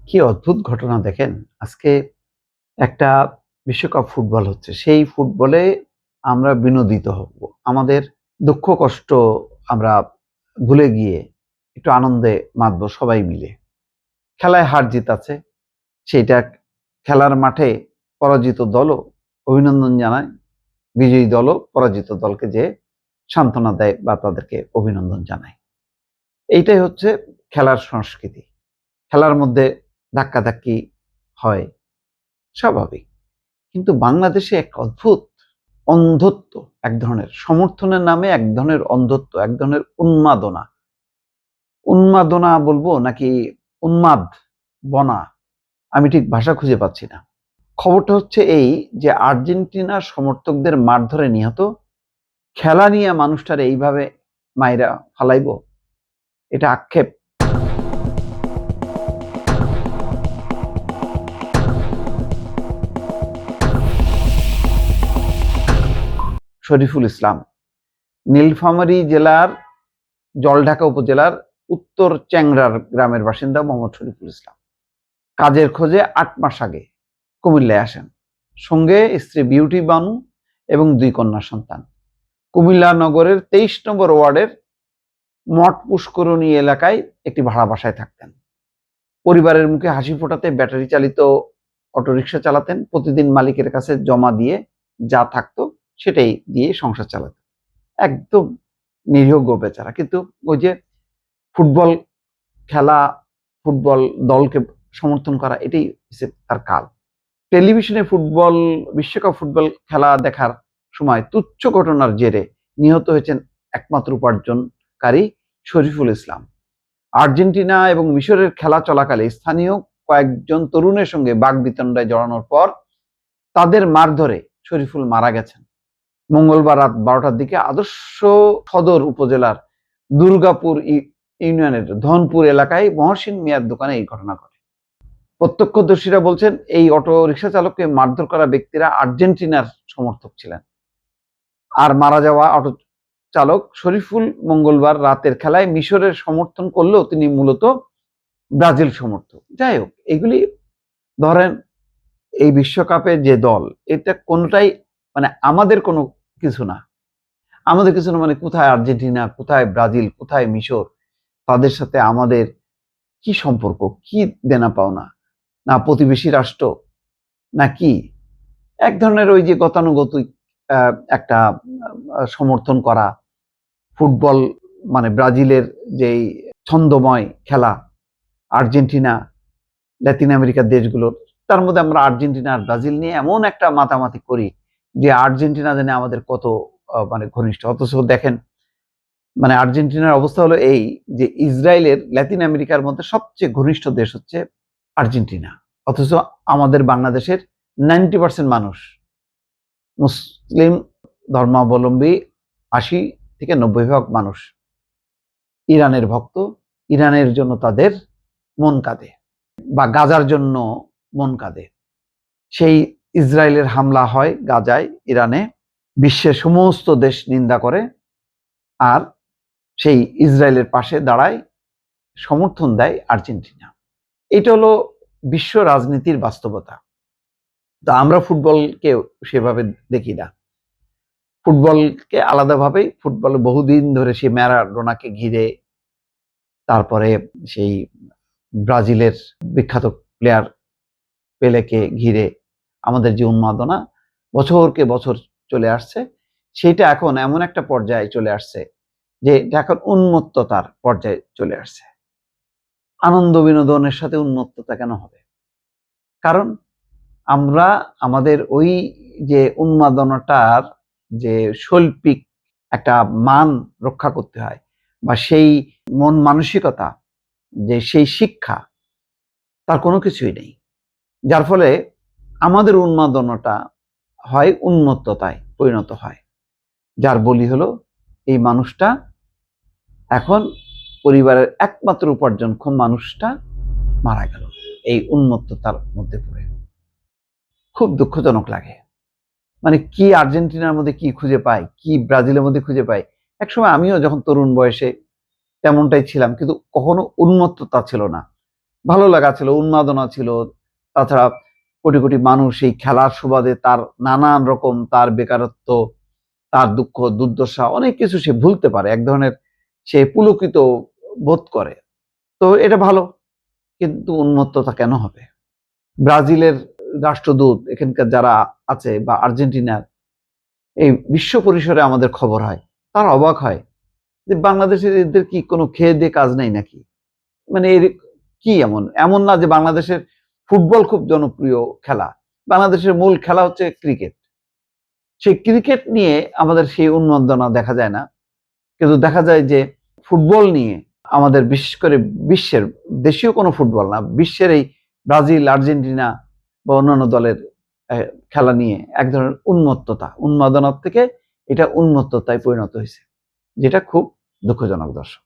কি অদ্ভুত ঘটনা দেখেন। আজকে একটা বিশ্বকাপ ফুটবল হচ্ছে। সেই ফুটবলে আমরা বিনোদিত হব। আমাদের দুঃখ কষ্ট আমরা ভুলে গিয়ে একটু আনন্দে মাতবো সবাই মিলে। খেলায় হার জিত আছে। সেইটা খেলার মাঠে পরাজিত দলও অভিনন্দন জানায়। বিজয়ী দলও পরাজিত দলকে যেয়ে সান্ত্বনা দেয় বা তাদেরকে অভিনন্দন জানায়। এইটাই হচ্ছে খেলার সংস্কৃতি। খেলার মধ্যে ধাক্কাধাক্কি হয়, স্বাভাবিক। কিন্তু বাংলাদেশে এক অদ্ভুত অন্ধত্ব, এক ধরনের সমর্থনের নামে এক ধরনের অন্ধত্ব, এক ধরনের উন্মাদনা। উন্মাদনা বলবো নাকি উন্মাদ বনা, আমি ঠিক ভাষা খুঁজে পাচ্ছি না। খবরটা হচ্ছে এই যে আর্জেন্টিনার সমর্থকদের মারধরে নিহত, খেলা নিয়ে মানুষটার এইভাবে মাইরা ফালাইবো, এটা আক্ষেপ। শরীফুল ইসলাম নীলফামারী জেলার জলঢাকা উপজেলার উত্তর চ্যাংড়ার গ্রামের বাসিন্দা মোহাম্মদ শরীফুল ইসলাম কাজের খোঁজে ৮ মাস আগে কুমিল্লায় আসেন। সঙ্গে স্ত্রী বিউটি বানু এবং ২ কন্যা সন্তান। কুমিল্লা নগরের ২৩ নম্বর ওয়ার্ডের মঠ পুষ্করণী এলাকায় একটি ভাড়া বাসায় থাকতেন। পরিবারের মুখে হাসি ফোটাতে ব্যাটারি চালিত অটোরিকশা চালাতেন। প্রতিদিন মালিকের কাছে জমা দিয়ে যা থাকতো সেটাই দিয়ে সংসার চালাতেন। একদম নিরীহ বেচারা। কিন্তু ওই যে ফুটবল খেলা, ফুটবল দলকে সমর্থন করা, এটাই হচ্ছে তার কাল। টেলিভিশনে ফুটবল, বিশ্বকাপ ফুটবল খেলা দেখার সময় তুচ্ছ ঘটনার জেরে নিহত হয়েছেন একমাত্র উপার্জনকারী শরীফুল ইসলাম। আর্জেন্টিনা এবং মিশরের খেলা চলাকালে স্থানীয় কয়েকজন তরুণের সঙ্গে বাকবিতণ্ডায় জড়ানোর পর তাদের মারধরে শরীফুল মারা গেছেন। মঙ্গলবার রাত ১২টার দিকে আদর্শ সদর উপজেলার দুর্গাপুর ইউনিয়নের ধনপুর এলাকায় মহসিন মিয়ার দোকানে এই ঘটনা ঘটে। প্রত্যক্ষদর্শীরা বলছেন এই অটো রিকশা চালককে মারধর করা ব্যক্তিরা আর্জেন্টিনার সমর্থক ছিলেন। আর মারা যাওয়া অটো চালক শরীফুল মঙ্গলবার রাতের খেলায় মিশরের সমর্থন করলেও তিনি মূলত ব্রাজিল সমর্থক। যাই হোক, এগুলি ধরেন এই বিশ্বকাপে যে দল, এটা কোনোটাই মানে আমাদের কোনো কিছু না। আমাদের কিছু না মানে কোথায় আর্জেন্টিনা, কোথায় ব্রাজিল, কোথায় মিশর, তাদের সাথে আমাদের কি সম্পর্ক, কি দেনা পাওনা, না প্রতিবেশী রাষ্ট্র, না কি? এক ধরনের ওই যে গতানুগতিক একটা সমর্থন করা। ফুটবল মানে ব্রাজিলের যেই ছন্দময় খেলা, আর্জেন্টিনা, লাতিন আমেরিকার দেশগুলোর, তার মধ্যে আমরা আর্জেন্টিনা আর ব্রাজিল নিয়ে এমন একটা মাতামাতি করি যে আর্জেন্টিনা জানে আমাদের কত মানে ঘনিষ্ঠ। অথচ দেখেন, মানে আর্জেন্টিনার অবস্থা হলো এই যে ইসরায়েলের লাতিন আমেরিকার মধ্যে সবচেয়ে ঘনিষ্ঠ দেশ হচ্ছে আর্জেন্টিনা। অথচ আমাদের বাংলাদেশের 90% মানুষ মুসলিম ধর্মাবলম্বী, ৮০ থেকে ৯০ ভাগ মানুষ ইরানের ভক্ত। ইরানের জন্য তাদের মন কাঁদে, বা গাজার জন্য মন কাঁদে। সেই ইসরায়েলের হামলা হয় গাজায়, ইরানে, বিশ্বের সমস্ত দেশ নিন্দা করে, আর সেই ইসরায়েলের পাশে দাঁড়ায়, সমর্থন দেয় আর্জেন্টিনা। এটা হলো বিশ্ব রাজনীতির বাস্তবতা। তো আমরা ফুটবলকে সেভাবে দেখি না। ফুটবলকে আলাদাভাবেই, ফুটবল বহুদিন ধরে সেই ম্যারাডোনাকে ঘিরে, তারপরে সেই ব্রাজিলের বিখ্যাত প্লেয়ার পেলেকে ঘিরে আমাদের যে উন্মাদনা বছরকে বছর চলে আসছে, সেটা এখন এমন একটা পর্যায়ে চলে আসছে যে এটা এখন উন্মত্ততার পর্যায়ে চলে আসছে। আনন্দ বিনোদনের সাথে উন্মত্ততা কেন হবে? কারণ আমরা আমাদের ওই যে উন্মাদনাটার যে শৈল্পিক একটা মান রক্ষা করতে হয়, বা সেই মন মানসিকতা, যে সেই শিক্ষা, তার কোনো কিছুই নেই। যার ফলে আমাদের উন্মাদনাটা হয় উন্মত্ততায় পরিণত হয়। যার বলি হলো এই মানুষটা এখন পরিবারের একমাত্র উপার্জনক্ষম মানুষটা মারা গেল এই উন্মত্ততার মধ্যে পড়ে। খুব দুঃখজনক লাগে। মানে কি আর্জেন্টিনার মধ্যে কি খুঁজে পায়, কি ব্রাজিলের মধ্যে খুঁজে পায়। একসময় আমিও যখন তরুণ বয়সে তেমনটাই ছিলাম, কিন্তু কখনো উন্মত্ততা ছিল না। ভালো লাগা ছিল, উন্মাদনা ছিল। তাছাড়া কোটি কোটি মানুষ এই খেলার সুবাদে তার নানান রকম তার বেকারত্ব, তার দুঃখ দুর্দশা অনেক কিছু সে ভুলতে পারে, এক ধরনের সে পুলকিত বোধ করে। তো এটা ভালো, কিন্তু উন্মত্ততা কেন হবে? ব্রাজিলের রাষ্ট্রদূত এখানকার যারা আছে বা আর্জেন্টিনার, এই বিশ্ব পরিসরে আমাদের খবর হয়, তারা অবাক হয় যে বাংলাদেশের এদের কি কোনো খেয়ে দিয়ে কাজ নাই নাকি? মানে এর কি এমন? এমন না যে বাংলাদেশের ফুটবল খুব জনপ্রিয় খেলা। বাংলাদেশের মূল খেলা হচ্ছে ক্রিকেট। সেই ক্রিকেট নিয়ে আমাদের সেই উন্মাদনা দেখা যায় না। কিন্তু দেখা যায় যে ফুটবল নিয়ে আমাদের বিশেষ করে বিশ্বের, দেশীয় কোনো ফুটবল না, বিশ্বের এই ব্রাজিল, আর্জেন্টিনা বা অন্যান্য দলের খেলা নিয়ে এক ধরনের উন্মত্ততা, উন্মাদনার থেকে এটা উন্মত্ততায় পরিণত হয়েছে। যেটা খুব দুঃখজনক, দর্শক।